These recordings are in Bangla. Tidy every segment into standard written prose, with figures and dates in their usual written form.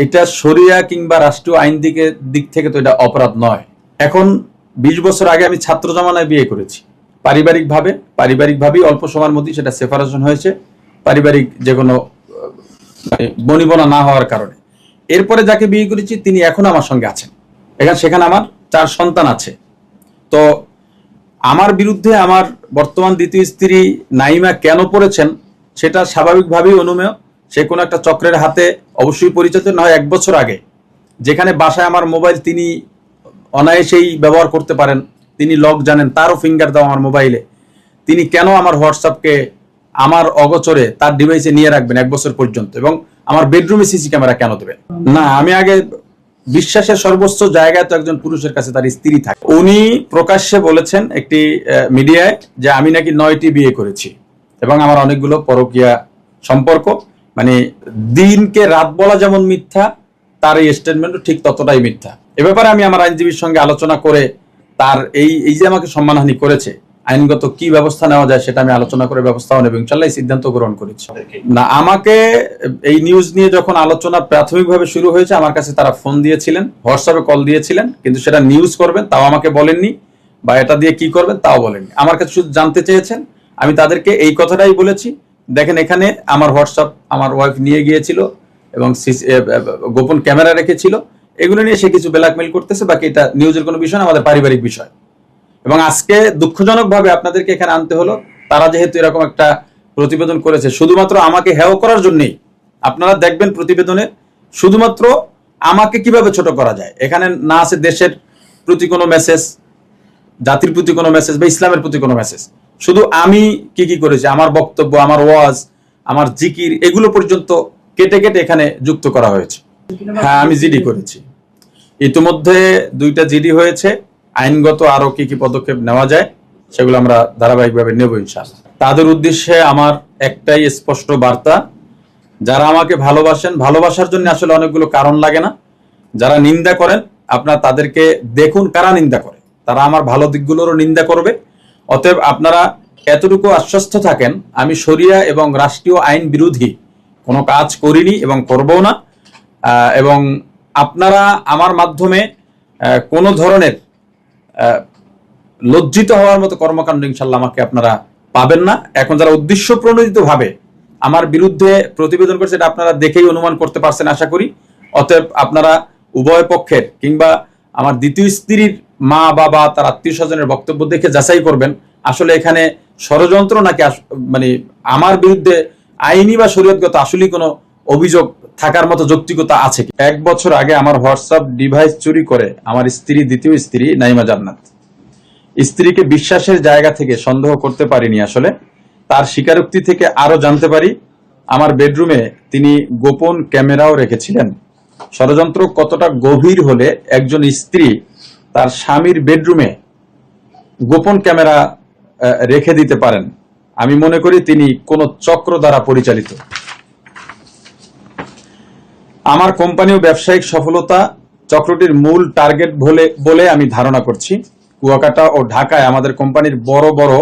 এটা শরিয়া কিংবা রাষ্ট্রীয় আইন দিক থেকে তো এটা অপরাধ নয়। এখন 20 বছর আগে আমি ছাত্র জমানায় বিয়ে করেছি, পারিবারিকভাবেই অল্প সময়ের মধ্যে সেটা সেপারেশন হয়েছে, পারিবারিক যে কোনো বনিবনা না হওয়ার কারণে। এরপরে যাকে বিয়ে করেছি তিনি এখন আমার সঙ্গে আছেন, সেখানে আমার 4 সন্তান আছে। তো আমার বিরুদ্ধে আমার বর্তমান দ্বিতীয় স্ত্রী নাইমা কেন পড়েছেন সেটা স্বাভাবিকভাবেই অনুমেয়। সে কোনো একটা চক্রের হাতে অবশ্যই পরিচিত, না হয় 1 বছর আগে যেখানে বাসায় আমার মোবাইল তিনি অনায়াসেই ব্যবহার করতে পারেন, তিনি লক জানেন, তারও ফিঙ্গার দাও আমার মোবাইলে, তিনি কেন আমার হোয়াটসঅ্যাপকে আমার অগোচরে তার ডিভাইসে নিয়ে রাখবেন 1 বছর পর্যন্ত, এবং আমার বেডরুমে সিসি ক্যামেরা কেন দেবেন? না, আমি আগে বিশ্বাসের সর্বোচ্চ জায়গায় তো একজন পুরুষের কাছে তার স্ত্রী থাকে। উনি প্রকাশ্যে বলেছেন একটি মিডিয়ায় যে আমি নাকি 9টি বিয়ে করেছি এবং আমার অনেকগুলো পরকীয়া সম্পর্ক। মানে দিনকে রাত বলা যেমন মিথ্যা, তার এই স্টেটমেন্টও ঠিক ততটাই মিথ্যা। এ ব্যাপারে আমি আমার আইনজীবীর সঙ্গে আলোচনা করে তার এই যে আমাকে সম্মানহানি করেছে, আইনগত কি ব্যবস্থা নেওয়া যায় সেটা আমি আলোচনা করে ব্যবস্থাও নেব ইনশাআল্লাহ, সিদ্ধান্ত গ্রহণ করেছি। না, আমাকে এই নিউজ নিয়ে যখন আলোচনা প্রাথমিকভাবে শুরু হয়েছে আমার কাছে তারা ফোন দিয়েছিলেন, হোয়াটসঅ্যাপে কল দিয়েছিলেন, কিন্তু সেটা নিউজ করবেন তাও আমাকে বলেননি, বা এটা দিয়ে কি করবেন তাও বলেননি। আমার কাছে শুধু জানতে চেয়েছেন, আমি তাদেরকে এই কথাটাই বলেছি, দেখেন এখানে আমার হোয়াটসঅ্যাপ আমার ওয়াইফ নিয়ে গিয়েছিল এবং গোপন ক্যামেরা রেখেছিল, এগুলো নিয়ে সে কিছু ব্ল্যাকমেইল করতেছে, বাকি এটা নিউজের কোনো বিষয় না, আমাদের পারিবারিক বিষয়। এবং আজকে দুঃখজনকভাবে আপনাদেরকে এখানে আনতে হলো, তারা যেহেতু এরকম একটা প্রতিবেদন করেছে শুধুমাত্র আমাকে হেয় করার জন্যই। আপনারা দেখবেন প্রতিবেদনে শুধুমাত্র আমাকে কিভাবে ছোট করা যায়, এখানে না আছে দেশের প্রতি কোনো মেসেজ, জাতির প্রতি কোনো মেসেজ বা ইসলামের প্রতি কোনো মেসেজ। শুধু আমি কি করেছি, আমার বক্তব্য, আমার ওয়াজ, আমার জিকির, এগুলো পর্যন্ত কেটে কেটে এখানে যুক্ত করা হয়েছে। হ্যাঁ, আমি জিডি করেছি, ইতিমধ্যে 2টা জিডি হয়েছে। আইনগত আরো কি পদক্ষেপ নেওয়া যায় সেগুলো আমরা ধারাবাহিকভাবে নেব ইনশাআল্লাহ। তাদের উদ্দেশ্যে আমার একটাই স্পষ্ট বার্তা, যারা আমাকে ভালোবাসেন, ভালোবাসার জন্য আসলে অনেকগুলো কারণ লাগে না, যারা নিন্দা করেন আপনারা তাদেরকে দেখুন কারা নিন্দা করে, তারা আমার ভালো দিকগুলোরও নিন্দা করবে। অতএব আপনারা এতটুকু আশ্বস্ত থাকেন, আমি শরিয়া এবং রাষ্ট্রীয় আইন বিরোধী কোনো কাজ করিনি এবং করবো না। এবং আপনারা আমার মাধ্যমে কোনো ধরনের লজ্জিত হওয়ার মতো কর্মকাণ্ড ইনশাল্লাহ আমাকে আপনারা পাবেন না। এখন যারা উদ্দেশ্য প্রণোদিত ভাবে আমার বিরুদ্ধে প্রতিবেদন করছে, এটা আপনারা দেখেই অনুমান করতে পারছেন আশা করি। অতএব আপনারা উভয় পক্ষের কিংবা আমার দ্বিতীয় স্ত্রীর মা বাবা তার আত্মীয় স্বজনের বক্তব্য দেখে যাচাই করবেন আসলে এখানে ষড়যন্ত্র নাকি মানে আমার বিরুদ্ধে আইনি বা শরীয়তগত আসলেই কোনো অভিযোগ থাকার মতো যৌক্তিকতা আছে। 1 বছর আগে আমার হোয়াটসঅ্যাপ ডিভাইস চুরি করে আমার স্ত্রী, দ্বিতীয় স্ত্রী নাইমা জান্নাত, স্ত্রীকে বিশ্বাসের জায়গা থেকে সন্দেহ করতে পারিনি। আসলে তার স্বীকারোক্তি থেকে আরো জানতে পারি আমার বেডরুমে তিনি গোপন ক্যামেরাও রেখেছিলেন। ষড়যন্ত্র কতটা গভীর হলে একজন স্ত্রী তার স্বামীর বেডরুমে গোপন ক্যামেরা রেখে দিতে পারেন, আমি মনে করি তিনি কোনো চক্র দ্বারা পরিচালিত। আমার কোম্পানি ও ব্যবসায়িক সফলতা চক্রটির মূল টার্গেট বলে আমি ধারণা করছি। কুয়াকাটা ও ঢাকায় আমাদের কোম্পানির বড় বড়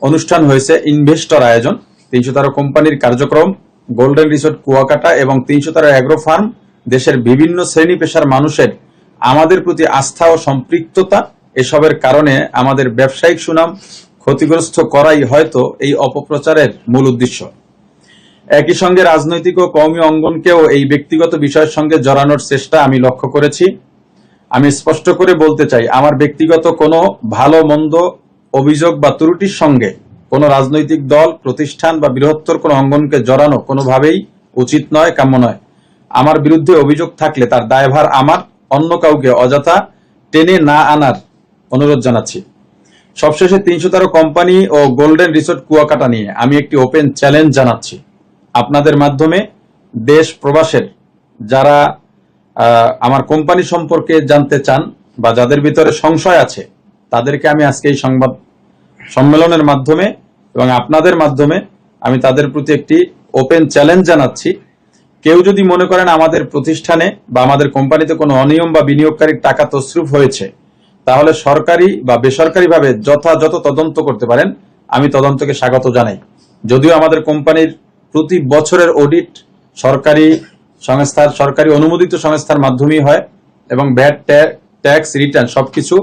অনুষ্ঠান হয়েছে, ইনভেস্টর আয়োজন, 313 কোম্পানির কার্যক্রম, গোল্ডেন রিসোর্ট কুয়াকাটা এবং 313 অ্যাগ্রো ফার্ম, দেশের বিভিন্ন শ্রেণী পেশার মানুষের আমাদের প্রতি আস্থা ও সম্পৃক্ততা, এসবের কারণে আমাদের ব্যবসায়িক সুনাম ক্ষতিগ্রস্ত করাই হয়তো এই অপপ্রচারের মূল উদ্দেশ্য। একই সঙ্গে রাজনৈতিক ও কওমি অঙ্গনকেও এই ব্যক্তিগত বিষয়ের সঙ্গে জড়ানোর চেষ্টা আমি লক্ষ্য করেছি। আমি স্পষ্ট করে বলতে চাই, আমার ব্যক্তিগত কোনো ভালো মন্দ অভিযোগ বা ত্রুটির সঙ্গে কোনো রাজনৈতিক দল, প্রতিষ্ঠান বা বৃহত্তর কোনো অঙ্গনকে জড়ানো কোনোভাবেই উচিত নয়, কাম্য নয়। আমার বিরুদ্ধে অভিযোগ থাকলে তার দায়ভার আমার, অন্য কাউকে অযথা টেনে না আনার অনুরোধ জানাচ্ছি। সবশেষে 313 কোম্পানি ও গোল্ডেন রিসোর্ট কুয়াকাটা নিয়ে আমি একটি ওপেন চ্যালেঞ্জ জানাচ্ছি। আপনাদের মাধ্যমে দেশ প্রবাসের যারা আমার কোম্পানি সম্পর্কে জানতে চান বা যাদের ভিতরে সংশয় আছে তাদেরকে আমি আজকে এই সংবাদ সম্মেলনের মাধ্যমে এবং আপনাদের মাধ্যমে আমি তাদের প্রতি একটি ওপেন চ্যালেঞ্জ জানাচ্ছি। কেউ যদি মনে করেন আমাদের প্রতিষ্ঠানে বা আমাদের কোম্পানিতে কোনো অনিয়ম বা বিনিয়োগকারীর টাকা তছরুপ হয়েছে, তাহলে সরকারি বা বেসরকারিভাবে যথাযথ তদন্ত করতে পারেন, আমি তদন্তকে স্বাগত জানাই। যদিও আমাদের কোম্পানির প্রতি বছরের অডিট সরকারি সংস্থার সরকারি অনুমোদিত সংস্থার মাধ্যমেই হয় এবং ভ্যাট ট্যাক্স রিটার্ন সবকিছু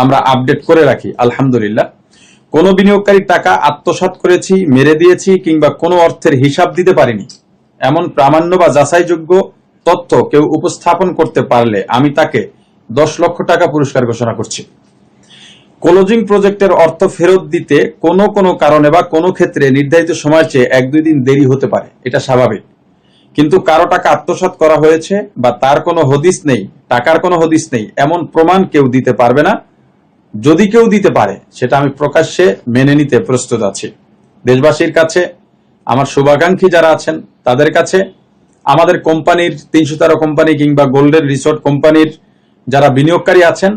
আমরা আপডেট করে রাখি আলহামদুলিল্লাহ। কোনো বিনিয়োগকারী টাকা আত্মসাৎ করেছি, মেরে দিয়েছি কিংবা কোনো অর্থের হিসাব দিতে পারিনি এমন প্রামাণ্য বা যাচাইযোগ্য তথ্য কেউ উপস্থাপন করতে পারলে আমি তাকে 10 লক্ষ টাকা পুরস্কার ঘোষণা করছি। ক্লোজিং প্রজেক্টের অর্থ ফেরত দিতে কোনো কোনো কারণে বা কোনো ক্ষেত্রে নির্ধারিত সময়ের চেয়ে 1-2 দিন দেরি হতে পারে, এটা স্বাভাবিক। কিন্তু কারো টাকা আত্মসাৎ করা হয়েছে বা তার কোনো হদিস নেই, টাকার কোনো হদিস নেই এমন প্রমাণ কেউ দিতে পারবে না। যদি কেউ দিতে পারে সেটা আমি প্রকাশ্যে মেনে নিতে প্রস্তুত আছি। দেশবাসীর কাছে, আমার শুভাকাঙ্ক্ষী যারা আছেন তাদের কাছে, আমাদের কোম্পানির 313 কোম্পানি কিংবা গোল্ডেন রিসোর্ট কোম্পানির যারা বিনিয়োগকারী আছেন,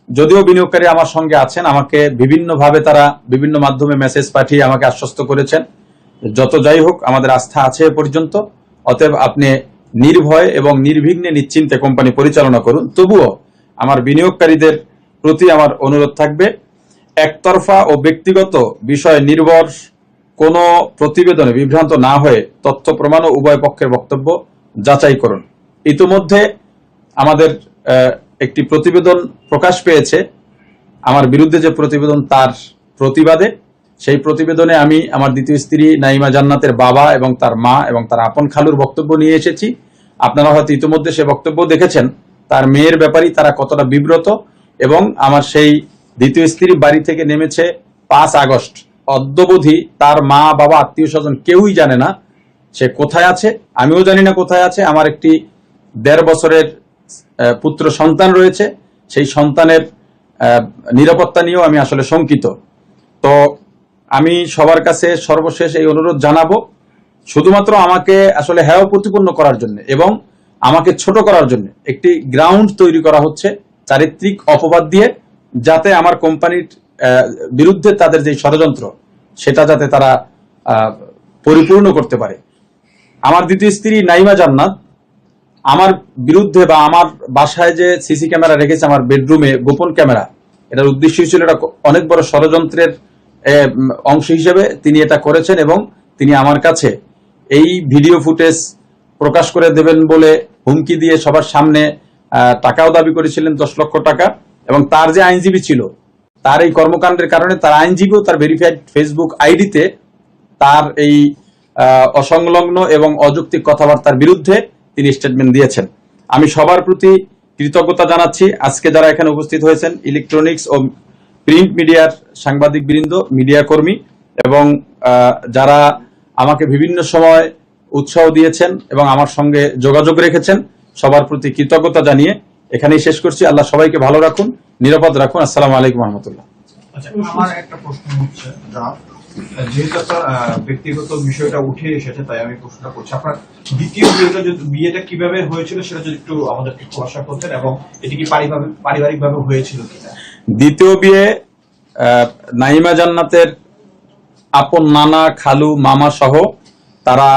যদিও বিনিয়োগকারী আমার সঙ্গে আছেন, আমাকে বিভিন্নভাবে তারা বিভিন্ন মাধ্যমে মেসেজ পাঠিয়ে আমাকে আশ্বস্ত করেছেন। যত যাই হোক, আমাদের আস্থা আছে এ পর্যন্ত। অতএব আপনি নির্ভয় এবং নির্বিঘ্নে নিশ্চিন্তে কোম্পানি পরিচালনা করুন। তবুও আমার বিনিয়োগকারীদের প্রতি আমার অনুরোধ থাকবে, একতরফা ও ব্যক্তিগত বিষয় নির্ভর কোনো প্রতিবেদনে বিভ্রান্ত না হয়ে তথ্য প্রমাণ ও উভয় পক্ষের বক্তব্য যাচাই করুন। ইতিমধ্যে আমাদের একটি প্রতিবেদন প্রকাশ পেয়েছে আমার বিরুদ্ধে, যে প্রতিবেদন তার প্রতিবাদে। সেই প্রতিবেদনে আমি আমার দ্বিতীয় স্ত্রী নাইমা জান্নাতের বাবা এবং তার মা এবং তার আপন খালুর বক্তব্য নিয়ে এসেছি। আপনারা হয়তো ইতিমধ্যে সে বক্তব্য দেখেছেন। তার মেয়ের ব্যাপারে তারা কতটা বিব্রত, এবং আমার সেই দ্বিতীয় স্ত্রী বাড়ি থেকে নেমেছে 5 আগস্ট, অদ্যবধি তার মা বাবা আত্মীয় স্বজন কেউই জানে না সে কোথায় আছে, আমিও জানি না কোথায় আছে। আমার একটি 1.5 বছরের পুত্র সন্তান রয়েছে, সেই সন্তানের নিরাপত্তা নিয়েও আমি আসলে শঙ্কিত। তো আমি সবার কাছে সর্বশেষ এই অনুরোধ জানাবো, শুধুমাত্র আমাকে আসলে হেয় প্রতিপন্ন করার জন্য এবং আমাকে ছোট করার জন্য একটি গ্রাউন্ড তৈরি করা হচ্ছে চারিত্রিক অপবাদ দিয়ে, যাতে আমার কোম্পানির বিরুদ্ধে তাদের যে ষড়যন্ত্র সেটা যাতে তারা পরিপূর্ণ করতে পারে। আমার দ্বিতীয় স্ত্রী নাইমা জান্নাত আমার বিরুদ্ধে বা আমার বাসায় যে সিসি ক্যামেরা রেখেছে, আমার বেডরুমে গোপন ক্যামেরা, এটার উদ্দেশ্য ছিল এটা অনেক বড় ষড়যন্ত্রের অংশ হিসেবে তিনি এটা করেছেন, এবং তিনি আমার কাছে এই ভিডিও ফুটেজ প্রকাশ করে দেবেন বলে হুমকি দিয়ে সবার সামনে টাকাও দাবি করেছিলেন, 10 লক্ষ টাকা। এবং তার যে আইনজীবী ছিল, তার এই কর্মকাণ্ডের কারণে তার আইনজীবীও তার ভেরিফাইড ফেসবুক আইডিতে তার এই অসংলগ্ন এবং অযৌক্তিক কথাবার্তার বিরুদ্ধে তিনি স্টেটমেন্ট দিয়েছেন। আমি সবার প্রতি কৃতজ্ঞতা জানাচ্ছি। আজকে যারা এখানে উপস্থিত হয়েছেন, ইলেকট্রনিক্স ও প্রিন্ট মিডিয়ার সাংবাদিক বৃন্দ, মিডিয়া কর্মী, এবং যারা আমাকে বিভিন্ন সময় উৎসাহ দিয়েছেন এবং আমার সঙ্গে যোগাযোগ রেখেছেন, সবার প্রতি কৃতজ্ঞতা জানিয়ে এখানেই শেষ করছি। আল্লাহ সবাইকে ভালো রাখুন, নিরাপদ রাখুন। আসসালামু আলাইকুম রহমতুল্লাহ। আচ্ছা, আমার একটা প্রশ্ন হচ্ছে, যেহেতু আপনার ব্যক্তিগত বিষয়টা উঠে এসেছে, তাই আমি প্রশ্নটা করছি, আপনার দ্বিতীয় বিয়েটা কিভাবে হয়েছিল সেটা যদি একটু আমাদেরকে খোলাসা করতেন, এবং এটি কি পারিবারিক ভাবে হয়েছিল কিনা? দ্বিতীয় বিয়ে নাইমা জান্নাতের আপন নানা, খালু, মামা সহ তারা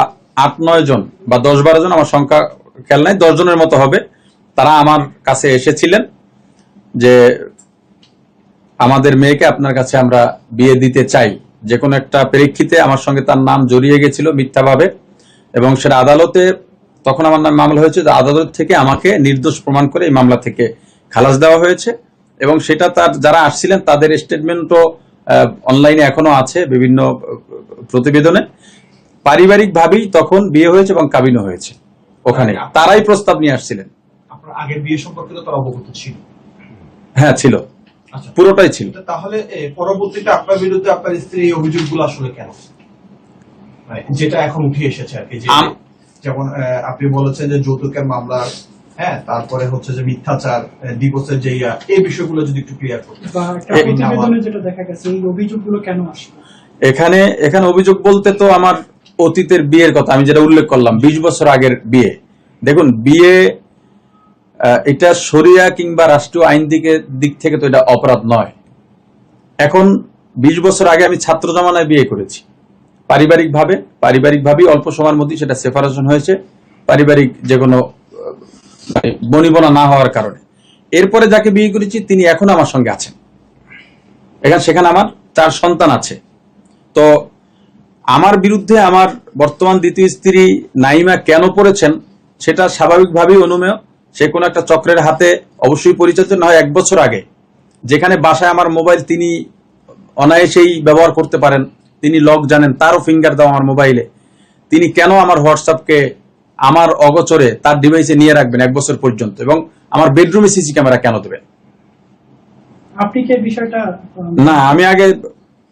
8-9 জন বা 10-12 জন, আমার সংখ্যা খেয়াল নাই, 10 জনের মতো হবে। তারা আমার কাছে এসেছিলেন যে আমাদের মেয়েকে আপনার কাছে আমরা বিয়ে দিতে চাই। যে কোনো একটা প্রেক্ষিতে আমার সঙ্গে তার নাম জড়িয়ে গেছিল মিথ্যাভাবে, এবং সেটা আদালতে, তখন আমার নাম মামলা হয়েছে, আদালত থেকে আমাকে নির্দোষ প্রমাণ করে এই মামলা থেকে খালাস দেওয়া হয়েছে। এবং সেটা তার যারা আসছিলেন তাদের স্টেটমেন্টও অনলাইনে এখনো আছে বিভিন্ন প্রতিবেদনে। পারিবারিক ভাবেই তখন বিয়ে হয়েছে এবং কাবিনও হয়েছে ওখানে। তারাই প্রস্তাব নিয়ে আসছিলেন। আপনার আগের বিয়ে সম্পর্কে তো তারা অবগত ছিল? হ্যাঁ, ছিল, পুরোটাই ছিল। তাহলে পরবর্তীতে আপনার বিরুদ্ধে আপনার স্ত্রী এই অভিযোগগুলো আসলে কেন, যেটা এখন উঠে এসেছে আর কি? যেমন আপনি বলেছেন যে যৌতুকের মামলা, হ্যাঁ, তারপরে হচ্ছে যে মিথ্যাচার, ডিভোর্সের যে এই বিষয়গুলো যদি একটু ক্লিয়ার করতেন। প্রতিবেদনে যেটা দেখা গেছে, এই অভিযোগগুলো কেন আসলো? এখানে অভিযোগ বলতে তো আমার অতীতের বিয়ের কথা আমি যেটা উল্লেখ করলাম, 20 বছর আগের বিয়ে। দেখুন, বিয়ে এটা শরিয়া কিংবা রাষ্ট্রীয় আইন দিক থেকে তো এটা অপরাধ নয়। এখন 20 বছর আগে আমি ছাত্র জমানায় বিয়ে করেছি, পারিবারিকভাবেই অল্প সময়ের মধ্যে সেটা সেপারেশন হয়েছে, পারিবারিক যে কোনো বনিবনা না হওয়ার কারণে। এরপরে যাকে বিয়ে করেছি তিনি এখন আমার সঙ্গে আছেন, সেখানে আমার 4 সন্তান আছে। তো আমার বিরুদ্ধে আমার বর্তমান দ্বিতীয় স্ত্রী নাইমা কেন পড়েছেন সেটা স্বাভাবিকভাবেই অনুমেয়। সে কোনো একটা চক্রের হাতে অবশ্যই পরিচিত না হয়। 1 বছর আগে যেখানে বাসায় আমার মোবাইল তিনি অনায়াসেই ব্যবহার করতে পারেন, তিনি লক জানেন, তারও ফিঙ্গার দাও আমার মোবাইলে, তিনি কেন আমার হোয়াটসঅ্যাপকে আমার অগোচরে তার ডিভাইসে নিয়ে রাখবেন 1 বছর পর্যন্ত, এবং আমার বেডরুমে সিসি ক্যামেরা কেন দেবেন? আপনি কি এই বিষয়টা না, আমি আগে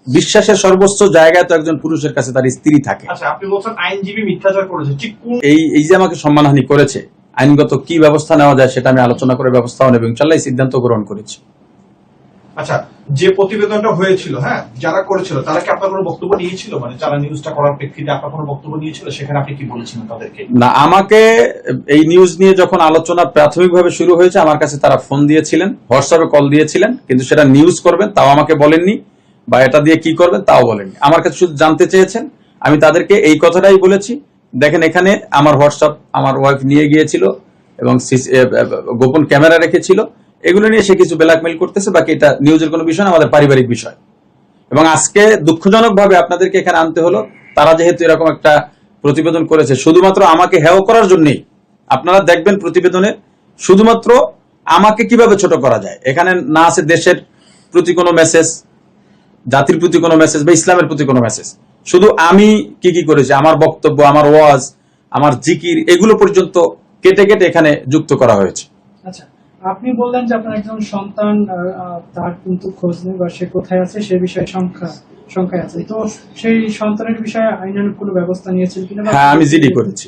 বিশ্বাসের সর্বোচ্চ জায়গায় তো একজন পুরুষের কাছে তার স্ত্রী থাকে। আচ্ছা, আপনি বলছেন আইনজীবী মিথ্যাচার করেছে, ঠিক কোন এই যে আমাকে সম্মানহানি করেছে, আইনগত কি ব্যবস্থা নেওয়া যায় সেটা আমি আলোচনা করে ব্যবস্থা নেব ইনশাআল্লাহ, এই সিদ্ধান্ত গ্রহণ করেছি। আচ্ছা, যে প্রতিবেদনটা হয়েছিল, হ্যাঁ, যারা করেছিল তারা কি আপনার কোনো বক্তব্য নিয়েছিল? মানে যারা নিউজটা করার প্রেক্ষিতে আপনার কোনো বক্তব্য নিয়েছিল, সেখানে আপনি কি বলেছিলেন তাদেরকে? না, আমাকে এই নিউজ নিয়ে যখন আলোচনা প্রাথমিকভাবে শুরু হয়েছে আমার কাছে তারা ফোন দিয়েছিলেন, হোয়াটসঅ্যাপে কল দিয়েছিলেন, কিন্তু সেটা নিউজ করবেন তাও আমাকে বলেননি, বা এটা দিয়ে কি করবেন তাও বলেননি। আমার কাছে শুধু জানতে চেয়েছেন, আমি তাদেরকে এই কথাটাই বলেছি, দেখেন এখানে আমার হোয়াটসঅ্যাপ আমার ওয়াইফ নিয়ে গিয়েছিল এবং গোপন ক্যামেরা রেখেছিল, এগুলো নিয়ে সে কিছু ব্ল্যাকমেইল করতেছে, বাকি এটা নিউজের কোনো বিষয় না, আমাদের পারিবারিক বিষয়। এবং আজকে দুঃখজনকভাবে আপনাদেরকে এখানে আনতে হলো, তারা যেহেতু এরকম একটা প্রতিবেদন করেছে শুধুমাত্র আমাকে হেয় করার জন্যই। আপনারা দেখবেন প্রতিবেদনে শুধুমাত্র আমাকে কিভাবে ছোট করা যায়, এখানে না আছে দেশের প্রতি কোনো মেসেজ, জাতির প্রতি কোনো মেসেজ বা ইসলামের প্রতি কোনো মেসেজ। শুধু আমি কি কি করেছি, আমার বক্তব্য, আমার ওয়াজ, আমার জিকির, এগুলো পর্যন্ত কেটে কেটে এখানে যুক্ত করা হয়েছে। আচ্ছা, আপনি বললেন যে আপনার একজন সন্তান তার কিন্তু খোঁজ নেই বা সে কোথায় আছে সে বিষয়ে সংখ্যায় আছে, তো সেই সন্তানের বিষয়ে আইনানুগ কোনো ব্যবস্থা নিয়েছেন কিনা? হ্যাঁ, আমি জিডি করেছি,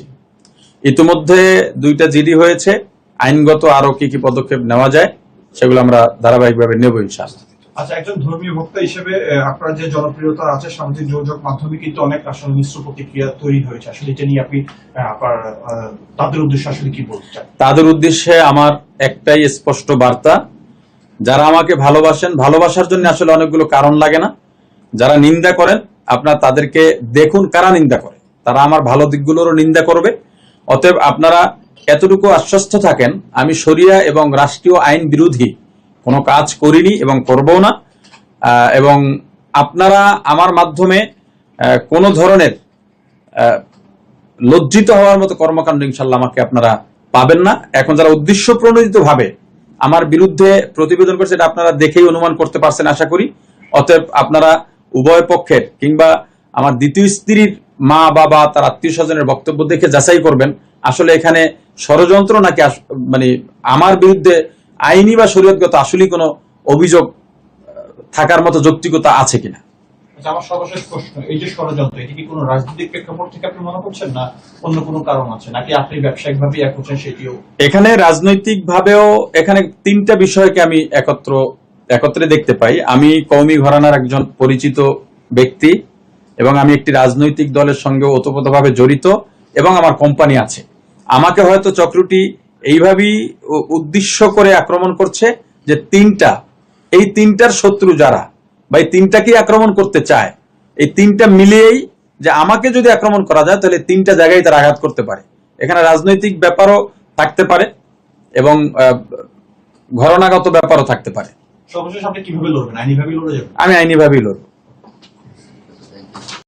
ইতিমধ্যে 2টা জিডি হয়েছে। আইনগত আরো কি কি পদক্ষেপ নেওয়া যায় সেগুলো আমরা ধারাবাহিকভাবে নেব ইনশাআল্লাহ। আচ্ছা, একজন ধর্মীয় বক্তা হিসেবে আপনার যে জনপ্রিয়তা আছে সামাজিক যোগাযোগ মাধ্যমে কিন্তু অনেক আসলে মিশ্র প্রতিক্রিয়া তৈরি হয়েছে, আসলে এটা নিয়ে আপনি আপনার তাদের উদ্দেশ্যে আসলে কি বলতে চান? তাদের উদ্দেশ্যে আমার একটাই স্পষ্ট বার্তা, যারা আমাকে ভালোবাসেন, ভালোবাসার জন্য আসলে অনেকগুলো কারণ লাগে না। যারা নিন্দা করেন আপনারা তাদেরকে দেখুন কারা নিন্দা করে, তারা আমার ভালো দিকগুলোরও নিন্দা করবে। অতএব আপনারা এতটুকু আশ্বস্ত থাকেন, আমি শরিয়া এবং রাষ্ট্রীয় আইন বিরোধী কোনো কাজ করিনি এবং করবও না। এবং আপনারা আমার মাধ্যমে কোনো ধরনের লজ্জিত হওয়ার মতো কর্মকাণ্ড ইনশাল্লাহ আমাকে আপনারা পাবেন না। এখন যারা উদ্দেশ্য প্রণোদিত ভাবে আমার বিরুদ্ধে প্রতিবেদন করছে, এটা আপনারা দেখেই অনুমান করতে পারছেন আশা করি। অতএব আপনারা উভয় পক্ষের কিংবা আমার দ্বিতীয় স্ত্রীর মা বাবা তার আত্মীয় স্বজনের বক্তব্য দেখে যাচাই করবেন আসলে এখানে ষড়যন্ত্র নাকি মানে আমার বিরুদ্ধে আইনি বা শরীয়তগত আসলেই কোনো অভিযোগ থাকার মতো যৌক্তিকতা আছে কিনা। আচ্ছা, আমার সর্বশেষ প্রশ্ন, এই যে ষড়যন্ত্র, এটি কি কোনো রাজনৈতিক প্রেক্ষাপট থেকে আপনি মনে করছেন, না অন্য কোনো কারণ আছে, নাকি আপনি ব্যবসায়িক ভাবে এক হচ্ছেন সেটিও? এখানে রাজনৈতিক ভাবেও এখানে 3টা বিষয়কে আমি একত্রে দেখতে পাই। আমি কওমি ঘরানার একজন পরিচিত ব্যক্তি এবং আমি একটি রাজনৈতিক দলের সঙ্গে ওতপ্রোতভাবে জড়িত এবং আমার কোম্পানি আছে। আমাকে হয়তো চক্রটি এইভাবেই উদ্দেশ্য করে আক্রমণ করছে যে এই তিনটার শত্রু যারা বা এই 3টাকেই আক্রমণ করতে চায়, এই 3টা মিলিয়েই যে আমাকে যদি আক্রমণ করা যায় তাহলে 3টা জায়গায় তারা আঘাত করতে পারে। এখানে রাজনৈতিক ব্যাপারও থাকতে পারে এবং ঘটনাগত ব্যাপারও থাকতে পারে। সর্বশেষ আপনি কিভাবে লড়বেন? আইনিভাবে লড়ে যাবেন? আমি আইনিভাবেই লড়ব।